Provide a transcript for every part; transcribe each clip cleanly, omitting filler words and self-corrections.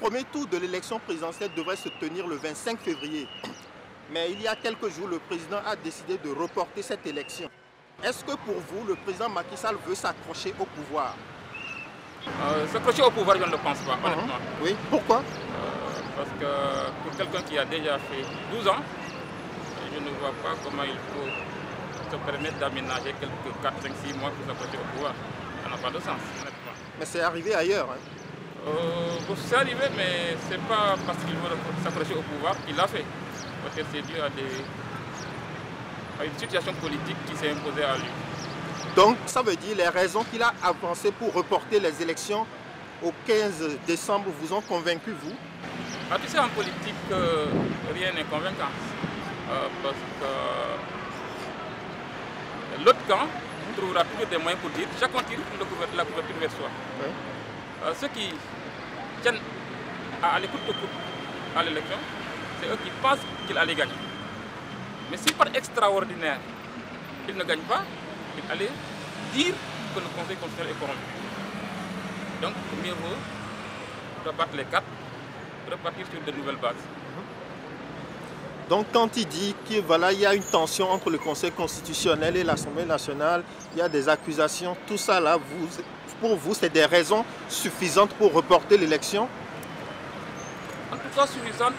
premier tour de l'élection présidentielle devrait se tenir le 25 février. Mais il y a quelques jours, le président a décidé de reporter cette élection. Est-ce que pour vous, le président Macky Sall veut s'accrocher au pouvoir? S'accrocher au pouvoir, je ne le pense pas, honnêtement. Oui, pourquoi? Parce que pour quelqu'un qui a déjà fait 12 ans, je ne vois pas comment il faut se permettre d'aménager quelques 4, 5, 6 mois pour s'accrocher au pouvoir. Ça n'a pas de sens, honnêtement. Mais c'est arrivé ailleurs. C'est arrivé, mais ce n'est pas parce qu'il veut s'accrocher au pouvoir qu'il l'a fait. Parce que c'est dû à une situation politique qui s'est imposée à lui. Donc, ça veut dire les raisons qu'il a avancées pour reporter les élections au 15 décembre vous ont convaincu, vous? Tu sais, en politique, rien n'est convaincant. Parce que l'autre camp trouvera toujours des moyens pour dire, chacun tire la couverture vers soi. Oui. Ceux qui tiennent à l'écoute à l'élection, c'est eux qui pensent qu'il allait gagner. Mais si par extraordinaire, il ne gagne pas, il allait dire que le Conseil constitutionnel est corrompu. Donc, mieux vaut rebattre les cartes, repartir sur de nouvelles bases. Donc, quand il dit qu'il y a une tension entre le Conseil constitutionnel et l'Assemblée nationale, il y a des accusations, tout ça là, pour vous, c'est des raisons suffisantes pour reporter l'élection? En tout cas, suffisantes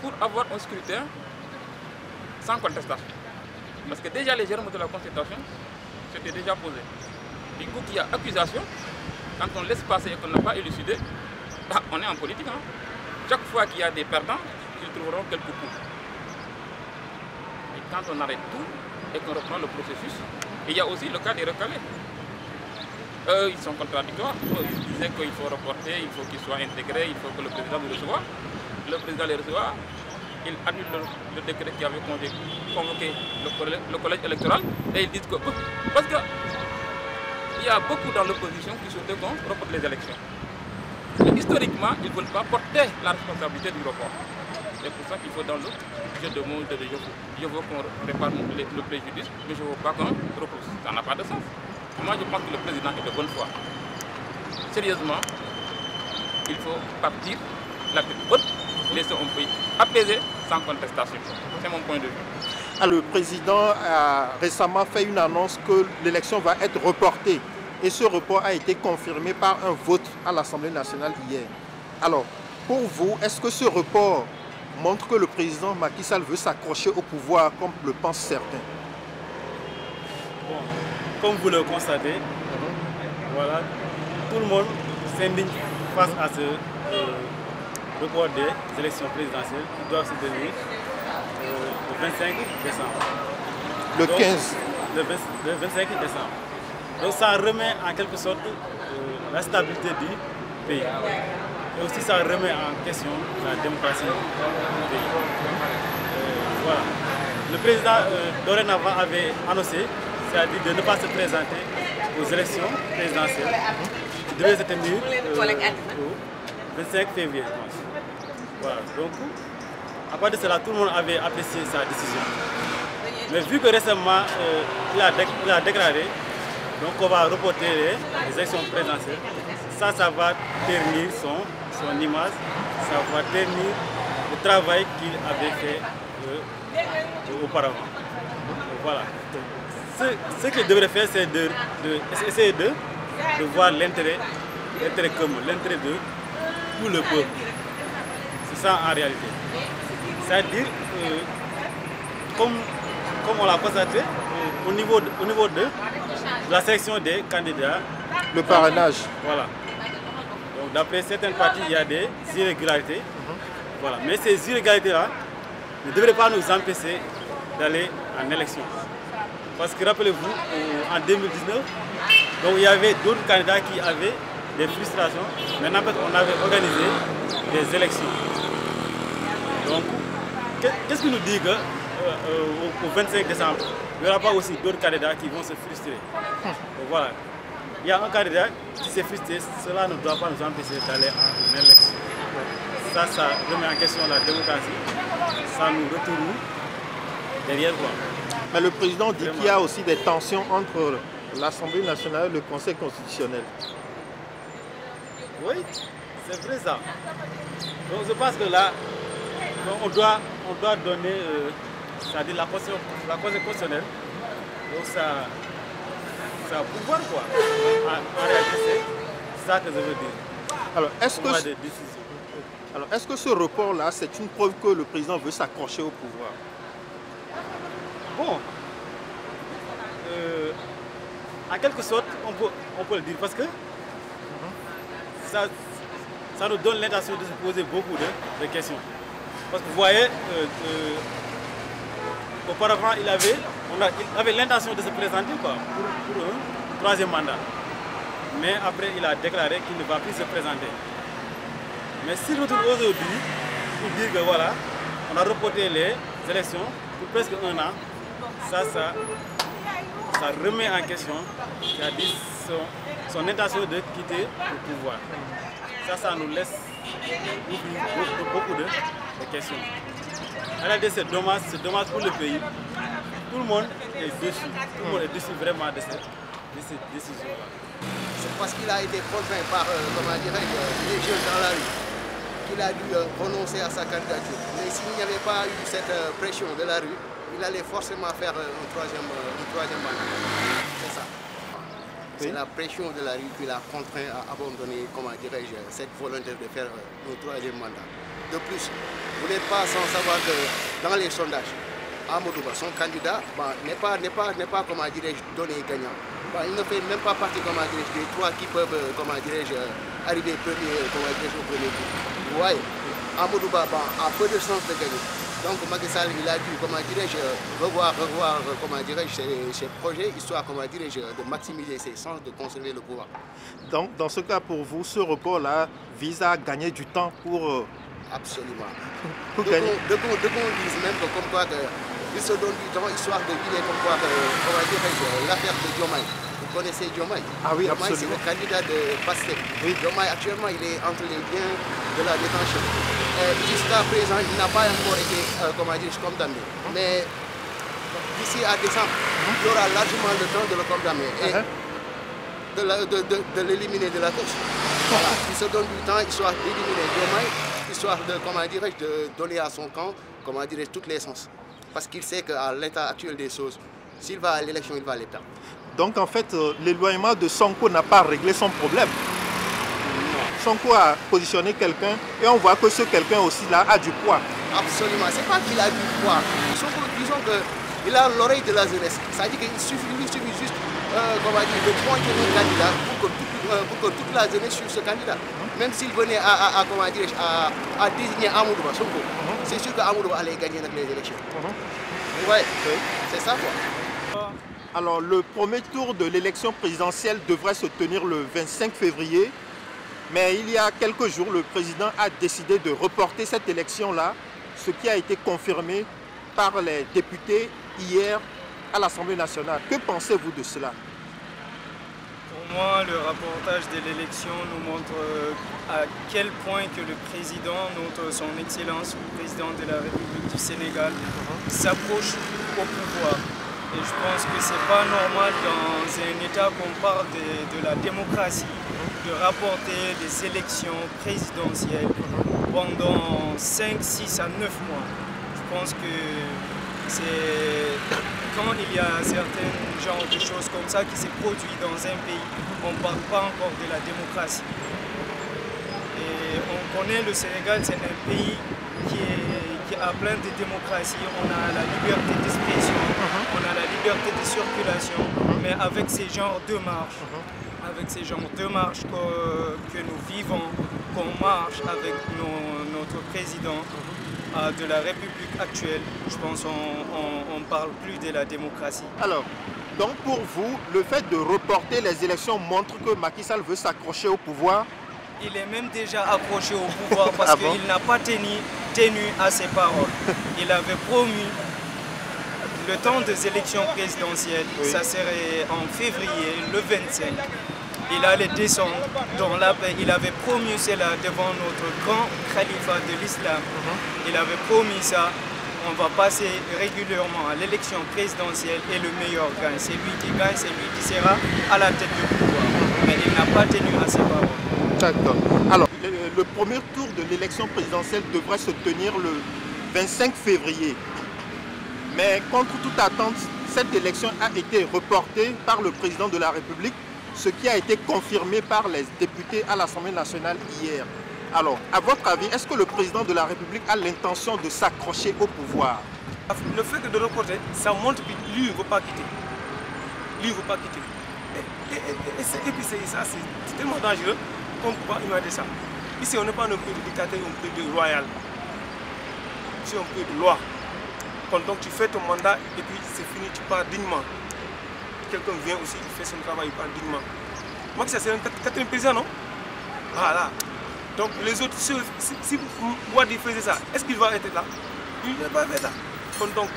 pour avoir un scrutin sans contestation. Parce que déjà les germes de la concertation s'étaient déjà posés. Du coup, qu'il y a accusation, quand on laisse passer et qu'on n'a pas élucidé, on est en politique. Chaque fois qu'il y a des perdants, ils trouveront quelques coups. Et quand on arrête tout et qu'on reprend le processus, il y a aussi le cas des recalés. Eux, ils sont contradictoires. Ils disaient qu'il faut reporter, il faut qu'ils soient intégrés, il faut que le président nous reçoive. Le président les reçoit, il annule le décret qui avait convoqué le collège électoral et ils disent que... Parce qu'il y a beaucoup dans l'opposition qui souhaitaient qu'on reporte les élections. Mais historiquement, ils ne veulent pas porter la responsabilité du report. C'est pour ça qu'il faut dans le jeu de mots de je veux qu'on répare le préjudice, mais je ne veux pas qu'on repousse. Ça n'a pas de sens. Moi, je pense que le président est de bonne foi. Sérieusement, il faut partir la tête haute, laisser un pays apaisé, sans contestation. C'est mon point de vue. Le président a récemment fait une annonce que l'élection va être reportée. Et ce report a été confirmé par un vote à l'Assemblée nationale hier. Alors, pour vous, est-ce que ce report montre que le président Macky Sall veut s'accrocher au pouvoir, comme le pensent certains? Bon, comme vous le constatez, voilà, tout le monde s'indigne face à ce report des élections présidentielles qui doivent se tenir le 25 décembre. Le 15. Le 25 décembre. Donc ça remet en quelque sorte la stabilité du pays. Et aussi ça remet en question la démocratie du pays. Voilà. Le président dorénavant avait annoncé, c'est-à-dire de ne pas se présenter aux élections présidentielles qui devaient se tenir au 25 février. Voilà. Donc, à part de cela, tout le monde avait apprécié sa décision. Mais vu que récemment, il a déclaré qu'on va reporter les élections présidentielles, ça va ternir son image, ça va ternir le travail qu'il avait fait auparavant. Voilà. Ce qu'il devrait faire, c'est d'essayer de voir l'intérêt commun, l'intérêt de tout le peuple. C'est ça en réalité. C'est-à-dire, comme on l'a constaté, au niveau de la sélection des candidats. Le parrainage. Voilà. Donc d'après certaines parties, il y a des irrégularités. Voilà. Mais ces irrégularités-là ne devraient pas nous empêcher d'aller en élection. Parce que rappelez-vous, en 2019, donc, il y avait d'autres candidats qui avaient des frustrations. Maintenant, on avait organisé des élections. Donc, qu'est-ce qui nous dit qu'au 25 décembre, il n'y aura pas aussi d'autres candidats qui vont se frustrer? Donc voilà. Il y a un candidat qui s'est frustré, cela ne doit pas nous empêcher d'aller en élection. Ça remet en question la démocratie, ça nous retourne derrière quoi. Mais le président dit qu'il y a aussi des tensions entre l'Assemblée nationale et le Conseil constitutionnel. Oui, c'est vrai ça. Donc je pense que là, on doit donner, c'est-à-dire la Constitution constitutionnelle, donc ça pouvoir quoi. En réalité, c'est ça que je veux dire. Alors, est-ce Des décisions. que ce report-là, c'est une preuve que le président veut s'accrocher au pouvoir? Bon, en quelque sorte, on peut le dire parce que ça nous donne l'intention de se poser beaucoup de questions. Parce que vous voyez, auparavant, il avait l'intention de se présenter quoi, pour un troisième mandat. Mais après, il a déclaré qu'il ne va plus se présenter. Mais s'il retourne aujourd'hui pour dire que voilà, on a reporté les élections pour presque un an, ça remet en question son intention de quitter le pouvoir. Ça nous laisse beaucoup de questions. En réalité, c'est dommage pour le pays. Tout le monde est déçu. Tout le monde est déçu vraiment de cette décision-là. C'est parce qu'il a été contraint par les jeunes dans la rue qu'il a dû renoncer à sa candidature. Mais s'il n'y avait pas eu cette pression de la rue, il allait forcément faire un troisième mandat. C'est ça. C'est la pression de la rue qui l'a contraint à abandonner, cette volonté de faire un troisième mandat. De plus, vous n'êtes pas sans savoir que dans les sondages, Amadou Ba, son candidat, n'est pas donné gagnant. Il ne fait même pas partie des trois qui peuvent arriver au premier tour. Vous voyez, Amadou Ba a peu de chance de gagner. Donc Macky Sall, il a dû revoir ses projets, histoire de maximiser ses chances de conserver le pouvoir. Donc dans ce cas, pour vous, ce report-là vise à gagner du temps pour... Absolument. Pour gagner. De qu'on dise même que comme quoi il se donne du temps, histoire de vider l'affaire de Diomaye. Vous connaissez Diomaye? Ah oui, Diomaye, c'est absolument. le candidat de Pastef. Oui. Diomaye, actuellement, il est entre les biens de la détention. Jusqu'à présent, il n'a pas encore été condamné. Mais d'ici à décembre, il y aura largement le temps de le condamner et de l'éliminer de la course. Voilà. Il se donne du temps, histoire d'éliminer Diomaye, histoire de donner à son camp toutes les chances. Parce qu'il sait qu'à l'état actuel des choses, s'il va à l'élection, il va les perdre. Donc en fait, l'éloignement de Sonko n'a pas réglé son problème. Sonko a positionné quelqu'un et on voit que ce quelqu'un aussi là a du poids. Absolument, c'est pas qu'il a du poids. Disons qu'il a l'oreille de la jeunesse. Ça dit qu'il lui suffit juste de pointer un candidat pour que toute la jeunesse suive ce candidat. Même s'il venait à désigner Amadou Ba, Sonko, c'est sûr qu'Amadou Ba allait gagner les élections. Ouais, c'est ça quoi. Alors le premier tour de l'élection présidentielle devrait se tenir le 25 février. Mais il y a quelques jours, le président a décidé de reporter cette élection-là, ce qui a été confirmé par les députés hier à l'Assemblée nationale. Que pensez-vous de cela? Pour moi, le reportage de l'élection nous montre à quel point que le président, son Excellence, le président de la République du Sénégal, s'approche au pouvoir. Et je pense que ce n'est pas normal dans un État qu'on parle de la démocratie, de rapporter des élections présidentielles pendant 5, 6 à 9 mois. Je pense que c'est quand il y a certains genres de choses comme ça qui se produisent dans un pays, on ne parle pas encore de la démocratie. Et on connaît le Sénégal, c'est un pays qui a plein de démocratie, on a la liberté d'expression, on a la liberté de circulation, mais avec ces genres de marches, que nous vivons, qu'on marche avec notre président de la République actuelle, je pense qu'on ne parle plus de la démocratie. Alors, donc pour vous, le fait de reporter les élections montre que Macky Sall veut s'accrocher au pouvoir? Il est même déjà accroché au pouvoir parce qu'il n'a pas tenu à ses paroles. Il avait promis le temps des élections présidentielles, ça serait en février, le 25. Il allait descendre dans la paix. Il avait promis cela devant notre grand califat de l'islam. Il avait promis ça. On va passer régulièrement à l'élection présidentielle et le meilleur gagne. C'est lui qui gagne, c'est lui qui sera à la tête du pouvoir. Mais il n'a pas tenu à ses paroles. D'accord. Alors, le premier tour de l'élection présidentielle devrait se tenir le 25 février. Mais contre toute attente, cette élection a été reportée par le président de la République, ce qui a été confirmé par les députés à l'Assemblée nationale hier. Alors, à votre avis, est-ce que le président de la République a l'intention de s'accrocher au pouvoir? Le fait de reporter, ça montre que lui, il ne veut pas quitter. Lui, il ne veut pas quitter. Et puis ça, c'est tellement dangereux qu'on ne peut pas imaginer ça. Ici, on n'est pas un pays de dictateur, un pays de royal. C'est un pays de loi. Donc tu fais ton mandat et puis c'est fini, tu pars dignement. Quelqu'un vient aussi, il fait son travail, il part dignement. Moi, c'est un quatrième président, non? Voilà. Donc les autres, si Wadi faisait ça, est-ce qu'il va être là? Il ne va pas être là. Donc,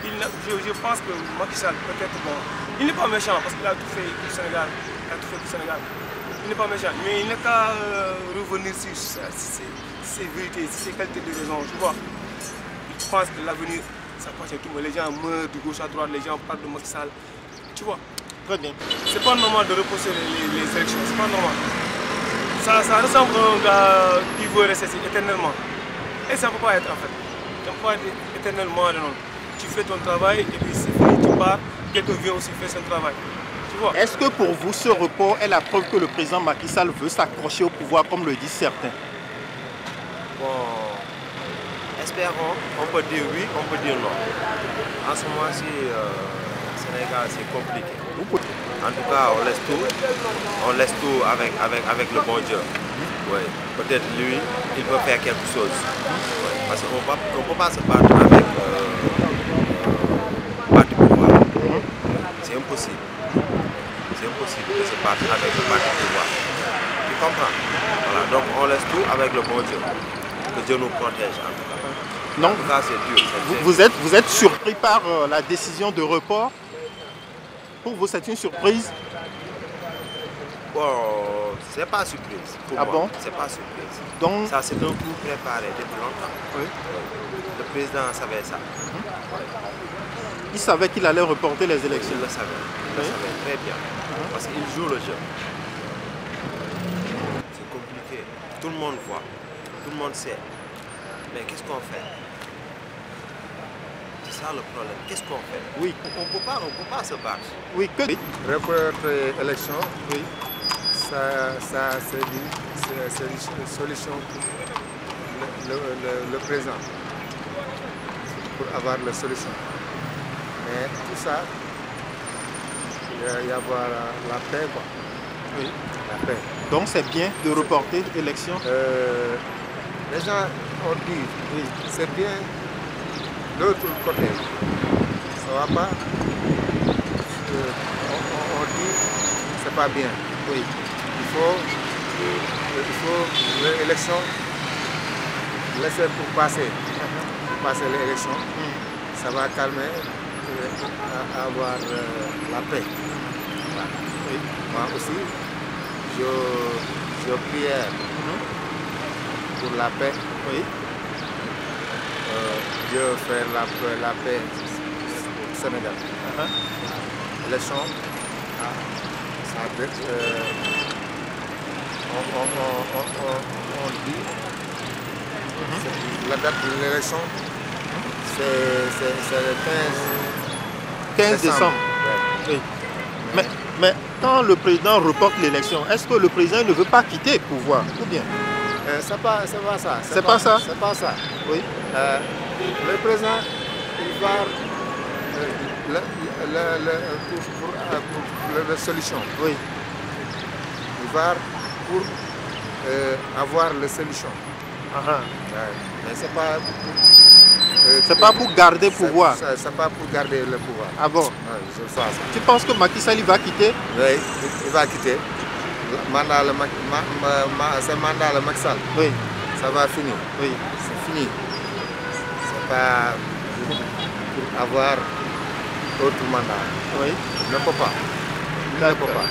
je pense que Macky Sall, peut-être, bon, il n'est pas méchant parce qu'il a tout fait pour le Sénégal. Il n'est pas méchant, mais il n'est qu'à revenir sur ses vérités, ses qualités de raison, tu vois. Je pense que l'avenir, ça passe tout. Les gens meurent de gauche à droite, les gens parlent de Macky Sall, tu vois. Très bien. C'est pas normal de repousser les élections, c'est pas normal. Ça ressemble à un gars qui veut rester éternellement. Et ça ne peut pas être en fait. Ça ne peut pas être éternellement. Non. Tu fais ton travail et puis c'est fini, tu pars, quelqu'un vient aussi faire son travail. Tu vois. Est-ce que pour vous, ce report est la preuve que le président Macky Sall veut s'accrocher au pouvoir, comme le disent certains? Bon, espérons, on peut dire oui, on peut dire non. En ce moment-ci, Sénégal, c'est compliqué. En tout cas, on laisse tout avec le bon Dieu. Ouais. Peut-être lui, il peut faire quelque chose. Ouais. Parce qu'on ne peut pas se battre avec parti pouvoir. C'est impossible. C'est impossible de se battre avec le parti pouvoir. Tu comprends? Voilà. Donc on laisse tout avec le bon Dieu. Que Dieu nous protège en tout cas. Non. En tout cas, c'est Vous dur. êtes surpris par la décision de report? Pour vous, c'est une surprise? Bon, c'est pas surprise. Pour moi. Bon? C'est pas surprise. Donc, ça, c'est un coup préparé depuis longtemps. Oui. Le président savait ça. Il savait qu'il allait reporter les élections. Il le savait. Il le savait très bien. Parce qu'il joue le jeu. C'est compliqué. Tout le monde voit. Tout le monde sait. Mais qu'est-ce qu'on fait? C'est ça le problème. Qu'est-ce qu'on fait? Oui. On ne peut pas se battre. Oui, que... Reporter l'élection, oui. Ça c'est une solution pour le président, pour avoir la solution. Mais tout ça, il va y avoir la paix, quoi. Oui. La paix. Donc c'est bien de reporter l'élection? Les gens ont dit, oui, c'est bien. L'autre côté, ça va pas. On dit, c'est pas bien. Oui. Il faut l'élection laisser pour passer l'élection. Ça va calmer, avoir la paix. Voilà. Oui. Moi aussi, je prière pour la paix. Oui. Dieu fait la paix au Sénégal. L'élection, on dit, la date de l'élection, c'est le 15 décembre. Ouais. Oui. Mais quand le président reporte l'élection, est-ce que le président ne veut pas quitter le pouvoir ou bien? C'est pas ça. C'est pas ça? C'est pas ça. Oui. Le président, il va pour la solution. Oui. Il va pour avoir la solution. Mais c'est pas pour, c'est pas pour garder le pouvoir. C'est pas pour garder le pouvoir. Ah bon? Je sais ça. Tu penses que Macky Sall va quitter? Oui, il va quitter. C'est mandat le Macky Sall. Oui. Ça va finir. Oui. C'est fini. C'est pas pour avoir autre mandat. Oui. Il ne peut pas. Il ne peut pas.